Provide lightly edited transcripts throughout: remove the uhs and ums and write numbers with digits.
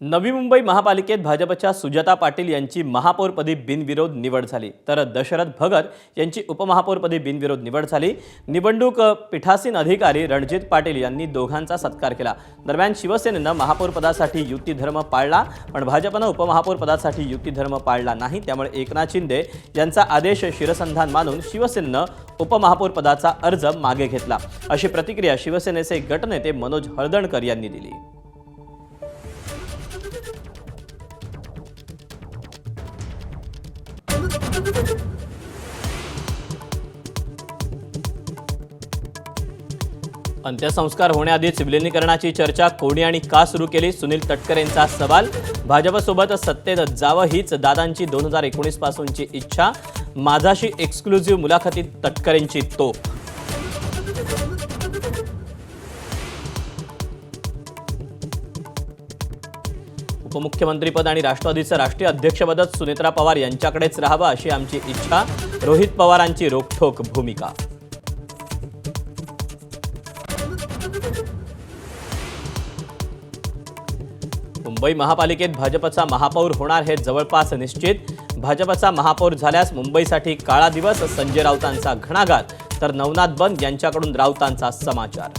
नवी मुंबई महापालिकेत भाजपच्या सुजाता पाटील यांची महापौरपदी बिनविरोध निवड झाली, तर दशरथ भगत यांची उपमहापौरपदी बिनविरोध निवड झाली। निवडणूक पीठासीन अधिकारी रणजित पाटील यांनी दोघांचा सत्कार केला। दरम्यान शिवसेनेनं महापौरपदासाठी युक्तिधर्म पाळला, पण भाजपनं उपमहापौरपदासाठी युक्तिधर्म पाळला नाही। त्यामुळे एकनाथ शिंदे यांचा आदेश शिरसंधान मानून शिवसेनेनं उपमहापौरपदाचा अर्ज मागे घेतला, अशी प्रतिक्रिया शिवसेनेचे गटनेते मनोज हळदणकर यांनी दिली। अंत्यसंस्कार होण्याआधीच विलिनीकरणाची चर्चा कोणी आणि का सुरू केली? सुनील तटकरेंचा सवाल। भाजपसोबत सत्तेत जावं हीच दादांची 2019 पासूनची इच्छा। माझाशी एक्सक्लुझिव्ह मुलाखतीत तटकरेंची तोफ। उपमुख्यमंत्रीपद आणि राष्ट्रवादीचं राष्ट्रीय अध्यक्षपदच सुनेत्रा पवार यांच्याकडेच राहावं अशी आमची इच्छा। रोहित पवारांची रोखठोक भूमिका। मुंबई महापालिकेत भाजपचा महापौर होणार हे जवळपास निश्चित। भाजपचा महापौर झाल्यास मुंबईसाठी काळा दिवस। संजय राऊतांचा घणाघात, तर नवनाथ बंद यांच्याकडून राऊतांचा समाचार।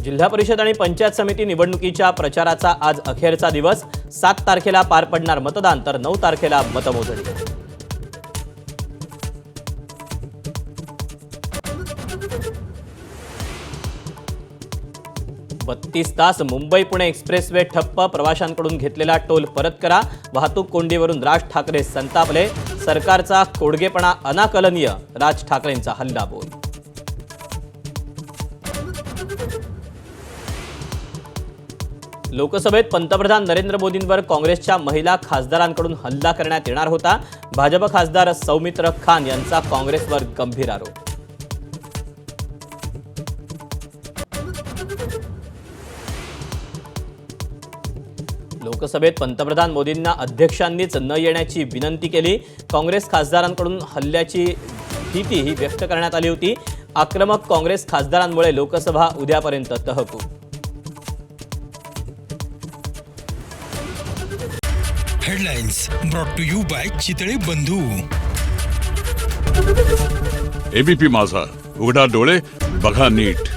जिल्हा परिषद आणि पंचायत समिती निवडणुकीच्या प्रचाराचा आज अखेरचा दिवस। 7 तारखेला पार पडणार मतदान, तर 9 तारखेला मतमोजणी। 32 तास मुंबई पुणे एक्सप्रेसवे ठप्प। प्रवाशांकडून घेतलेला टोल परत करा। वाहतूक कोंडीवरून राज ठाकरे संतापले। सरकारचा कोडगेपणा अनाकलनीय, राज ठाकरेंचा हल्लाबोल। लोकसभेत पंतप्रधान नरेंद्र मोदींवर काँग्रेसच्या महिला खासदारांकडून हल्ला करण्यात येणार होता। भाजप खासदार सौमित्र खान यांचा काँग्रेसवर गंभीर आरोप। लोकसभेत पंतप्रधान मोदींना अध्यक्षांनीच न येण्याची विनंती केली। काँग्रेस खासदारांकडून हल्ल्याची भीती ही व्यक्त करण्यात आली होती। आक्रमक काँग्रेस खासदारांमुळे लोकसभा उद्यापर्यंत तहकूब। Headlines brought to you by Chitale Bandhu. ABP माझा, उघडा डोळे बघा नीट।